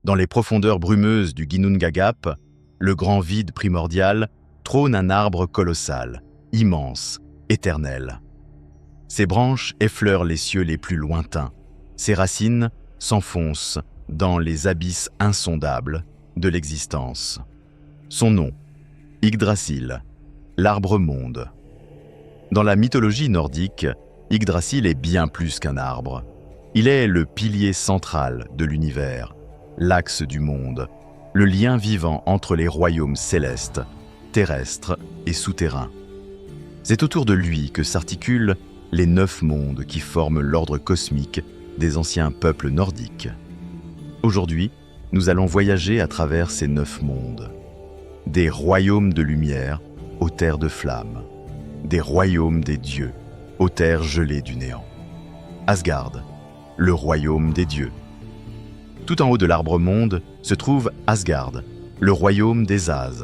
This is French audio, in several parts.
Dans les profondeurs brumeuses du Ginnungagap, le grand vide primordial, trône un arbre colossal, immense, éternel. Ses branches effleurent les cieux les plus lointains. Ses racines s'enfoncent dans les abysses insondables de l'existence. Son nom, Yggdrasil, l'arbre-monde. Dans la mythologie nordique, Yggdrasil est bien plus qu'un arbre. Il est le pilier central de l'univers, l'axe du monde, le lien vivant entre les royaumes célestes, terrestres et souterrains. C'est autour de lui que s'articulent les 9 mondes qui forment l'ordre cosmique des anciens peuples nordiques. Aujourd'hui, nous allons voyager à travers ces 9 mondes. Des royaumes de lumière aux terres de flammes, des royaumes des dieux aux terres gelées du néant. Asgard, le royaume des dieux. Tout en haut de l'arbre-monde se trouve Asgard, le royaume des As,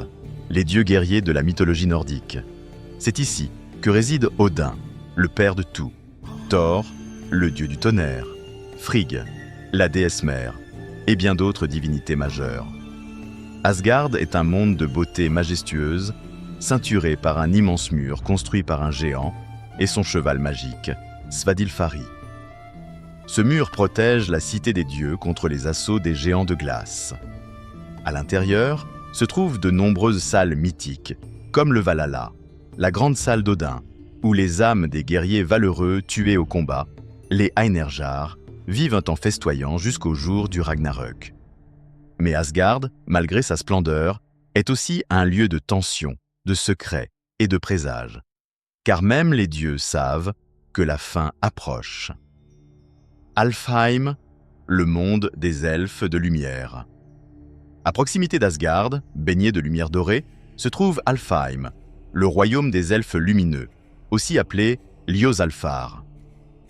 les dieux guerriers de la mythologie nordique. C'est ici que réside Odin, le père de tout, Thor, le dieu du tonnerre, Frigg, la déesse mère, et bien d'autres divinités majeures. Asgard est un monde de beauté majestueuse, ceinturé par un immense mur construit par un géant et son cheval magique, Svadilfari. Ce mur protège la cité des dieux contre les assauts des géants de glace. À l'intérieur se trouvent de nombreuses salles mythiques, comme le Valhalla, la grande salle d'Odin, où les âmes des guerriers valeureux tués au combat, les Einherjar, vivent en festoyant jusqu'au jour du Ragnarök. Mais Asgard, malgré sa splendeur, est aussi un lieu de tension, de secret et de présage. Car même les dieux savent que la fin approche. Alfheim, le monde des elfes de lumière. À proximité d'Asgard, baigné de lumière dorée, se trouve Alfheim, le royaume des elfes lumineux, aussi appelé Ljósálfar.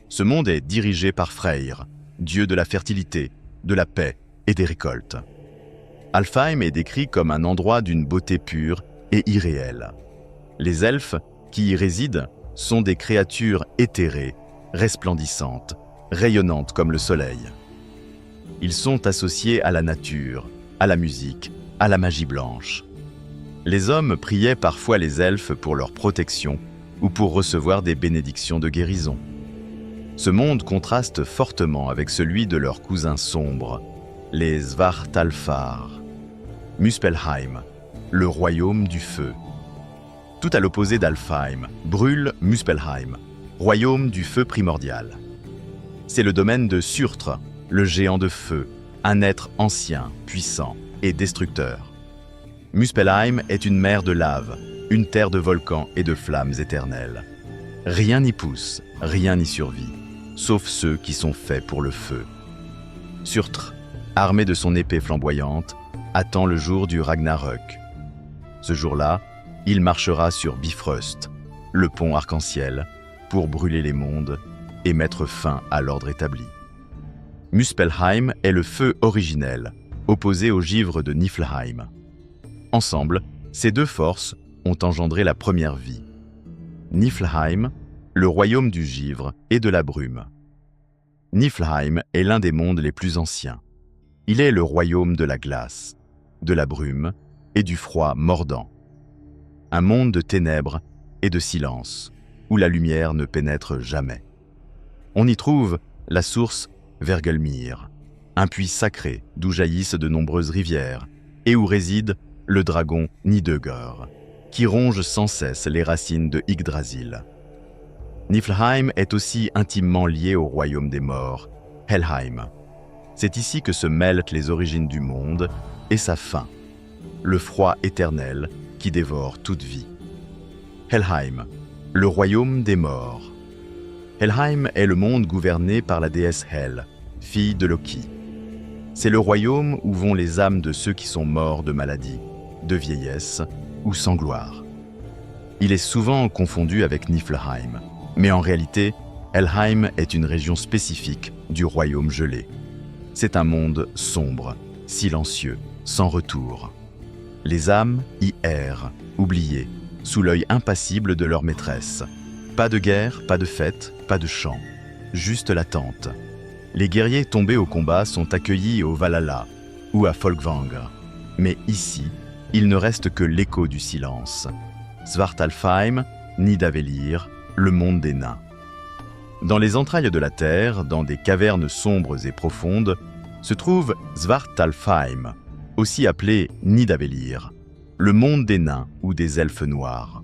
Ce monde est dirigé par Freyr, dieu de la fertilité, de la paix et des récoltes. Alfheim est décrit comme un endroit d'une beauté pure et irréelle. Les elfes qui y résident sont des créatures éthérées, resplendissantes, rayonnantes comme le soleil. Ils sont associés à la nature, à la musique, à la magie blanche. Les hommes priaient parfois les elfes pour leur protection ou pour recevoir des bénédictions de guérison. Ce monde contraste fortement avec celui de leurs cousins sombres, les Svartalfar. Muspelheim, le royaume du feu. Tout à l'opposé d'Alfheim brûle Muspelheim, royaume du feu primordial. C'est le domaine de Surtr, le géant de feu, un être ancien, puissant et destructeur. Muspelheim est une mer de lave, une terre de volcans et de flammes éternelles. Rien n'y pousse, rien n'y survit, sauf ceux qui sont faits pour le feu. Surtr, armé de son épée flamboyante, attend le jour du Ragnarök. Ce jour-là, il marchera sur Bifrost, le pont arc-en-ciel, pour brûler les mondes et mettre fin à l'ordre établi. Muspelheim est le feu originel, opposé au givre de Niflheim. Ensemble, ces deux forces ont engendré la première vie. Niflheim, le royaume du givre et de la brume. Niflheim est l'un des mondes les plus anciens. Il est le royaume de la glace, de la brume et du froid mordant. Un monde de ténèbres et de silence, où la lumière ne pénètre jamais. On y trouve la source Vergelmir, un puits sacré d'où jaillissent de nombreuses rivières, et où réside le dragon Nidögr, qui ronge sans cesse les racines de Yggdrasil. Niflheim est aussi intimement lié au royaume des morts, Helheim. C'est ici que se mêlent les origines du monde et sa fin, le froid éternel qui dévore toute vie. Helheim, le royaume des morts. Helheim est le monde gouverné par la déesse Hel, fille de Loki. C'est le royaume où vont les âmes de ceux qui sont morts de maladie, de vieillesse ou sans gloire. Il est souvent confondu avec Niflheim, mais en réalité, Helheim est une région spécifique du royaume gelé. C'est un monde sombre, silencieux, sans retour. Les âmes y errent, oubliées, sous l'œil impassible de leur maîtresse. Pas de guerre, pas de fête, pas de chant, juste l'attente. Les guerriers tombés au combat sont accueillis au Valhalla, ou à Folkvangr. Mais ici, il ne reste que l'écho du silence. Svartalfheim, Nidavellir, le monde des nains. Dans les entrailles de la terre, dans des cavernes sombres et profondes, se trouve Svartalfheim, aussi appelé Nidavellir, le monde des nains ou des elfes noirs.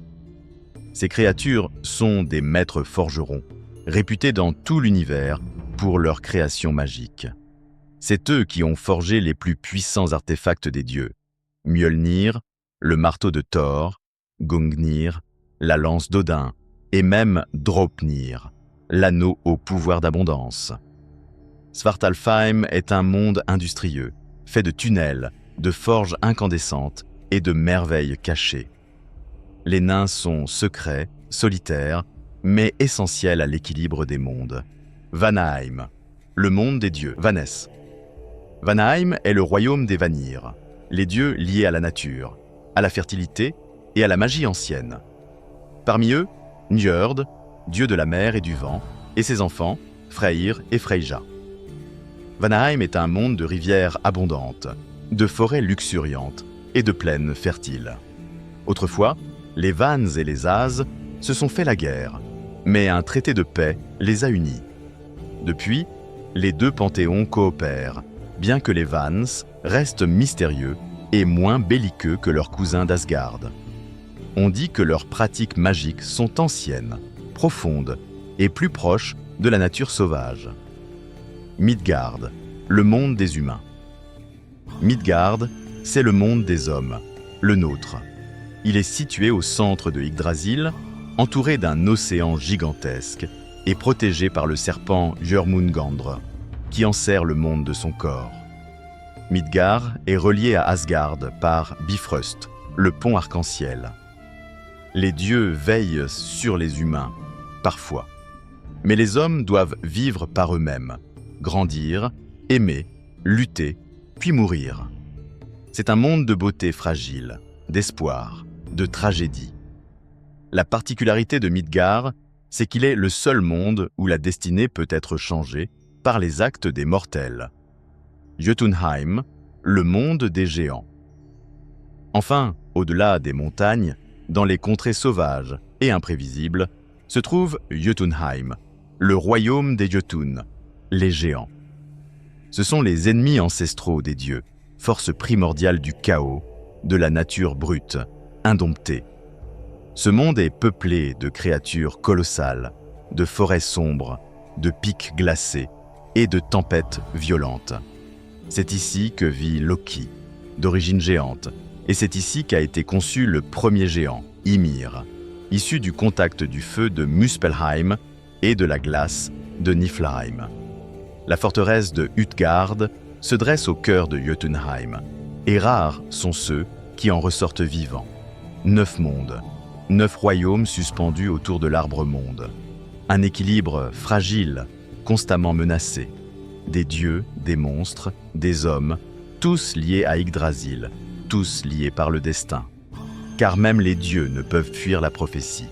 Ces créatures sont des maîtres forgerons, réputés dans tout l'univers pour leur création magique. C'est eux qui ont forgé les plus puissants artefacts des dieux. Mjolnir, le marteau de Thor, Gungnir, la lance d'Odin, et même Draupnir, l'anneau au pouvoir d'abondance. Svartalfheim est un monde industrieux, fait de tunnels, de forges incandescentes et de merveilles cachées. Les nains sont secrets, solitaires, mais essentiels à l'équilibre des mondes. Vanaheim, le monde des dieux, Vaness. Vanaheim est le royaume des Vanir, les dieux liés à la nature, à la fertilité et à la magie ancienne. Parmi eux, Njord, dieu de la mer et du vent, et ses enfants, Freyr et Freyja. Vanaheim est un monde de rivières abondantes, de forêts luxuriantes et de plaines fertiles. Autrefois, les Vans et les As se sont fait la guerre, mais un traité de paix les a unis. Depuis, les deux panthéons coopèrent, bien que les Vans restent mystérieux et moins belliqueux que leurs cousins d'Asgard. On dit que leurs pratiques magiques sont anciennes, profondes et plus proches de la nature sauvage. Midgard, le monde des humains. Midgard, c'est le monde des hommes, le nôtre. Il est situé au centre de Yggdrasil, entouré d'un océan gigantesque et protégé par le serpent Jörmungandr, qui enserre le monde de son corps. Midgard est relié à Asgard par Bifrost, le pont arc-en-ciel. Les dieux veillent sur les humains, parfois. Mais les hommes doivent vivre par eux-mêmes, grandir, aimer, lutter, puis mourir. C'est un monde de beauté fragile, d'espoir, de tragédie. La particularité de Midgard, c'est qu'il est le seul monde où la destinée peut être changée par les actes des mortels. Jotunheim, le monde des géants. Enfin, au-delà des montagnes, dans les contrées sauvages et imprévisibles, se trouve Jotunheim, le royaume des Jotun, les géants. Ce sont les ennemis ancestraux des dieux, force primordiale du chaos, de la nature brute, indomptée. Ce monde est peuplé de créatures colossales, de forêts sombres, de pics glacés et de tempêtes violentes. C'est ici que vit Loki, d'origine géante, et c'est ici qu'a été conçu le premier géant, Ymir, issu du contact du feu de Muspelheim et de la glace de Niflheim. La forteresse de Utgard se dresse au cœur de Jotunheim, et rares sont ceux qui en ressortent vivants. 9 mondes, 9 royaumes suspendus autour de l'arbre-monde. Un équilibre fragile, constamment menacé. Des dieux, des monstres, des hommes, tous liés à Yggdrasil, tous liés par le destin. Car même les dieux ne peuvent fuir la prophétie.